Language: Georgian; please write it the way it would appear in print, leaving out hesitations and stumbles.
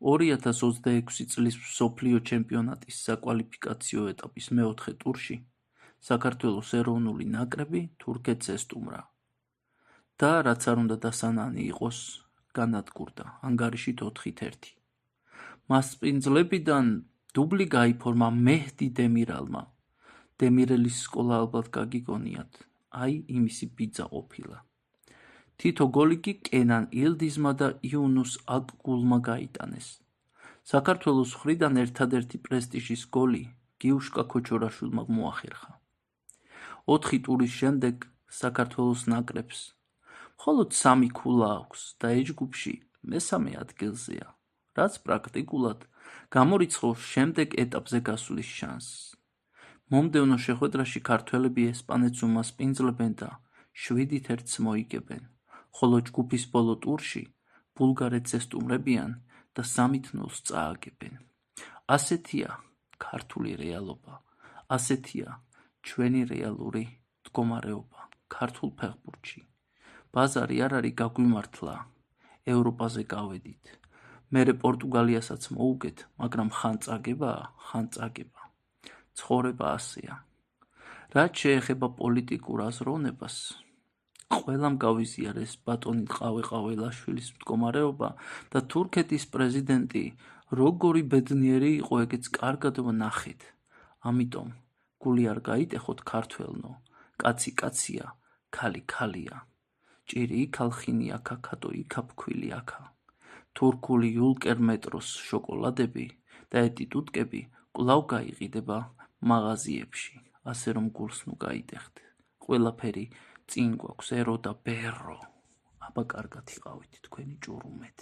2026 წლის მსოფლიო ჩემპიონატის საკვალიფიკაციო ეტაპის მეოთხე ტურში საქართველოს ეროვნული ნაკრები თურქეთს ესტუმრა და რაც არ უნდა დასანანი იყოს, განადგურდა ანგარიშით 4-1. მასპინძლებიდან დუბლი გაიფორმა მეჰდი დემირალმა. დემირელის სკოლა ალბათ გაგიგონიათ, აი იმისი ბიძა ყოფილა. თითო გოლი კი კენან ილდიზმა და იუნუს აკგულმა გაიტანეს. საქართველოს მხრიდან ერთადერთი პრესტიჟის გოლი გიუშკა ქოჩორაშვილმა მოახერხა. 4 ტურის შემდეგ საქართველოს ნაკრებს მხოლოდ 3 ქულა აქვს და ეს ჯგუფში მესამე ადგილზეა, რაც პრაქტიკულად გამორიცხავს შემდეგ ეტაპზე გასვლის შანსს. მომდევნო შეხვედრაში ქართველები ესპანეთს უმასპინძლებენ და 7-1 მოიგებენ, ხოლო ჯგუფის ბოლო ტურში ბულგარეთს ესტუმრებიან და 3-0 წააგებენ. ასეთია ქართული რეალობა, ასეთია ჩვენი რეალური მდგომარეობა ქართულ ფეხბურთში. ბაზარი არ არის გაგვიმართლა, ევროპაზე გავედით. მერე პორტუგალიასაც მოუგეთ, მაგრამ ხან წაგებაა, ხან წაგება. ცხოვრება ასეა. რაც შეეხება პოლიტიკურ აზროვნებას, ყველამ გავიზიარეს ბატონი ყავეყაველაშვილის მდგომარეობა და თურქეთის პრეზიდენტი როგორი ბედნიერი იყო, ეგეც კარგად ვნახეთ. ამიტომ გული არ გაიტეხოთ ქართველნო, კაცი კაცია, ქალი ქალია. ჭირი იქ ალხინი აქა, ქატო იქა ფქვილი აქა. თურქული იულკერ მეტროს შოკოლადები და ეტიტუტკები კვლავ გაიყიდება მაღაზიებში, ასე რომ გულს ნუ გაიტეხთ. ყველაფერი წინ გვაქვს, ერო და ბერო. აბა კარგად იყავით თქვენი ჭურუმეთ.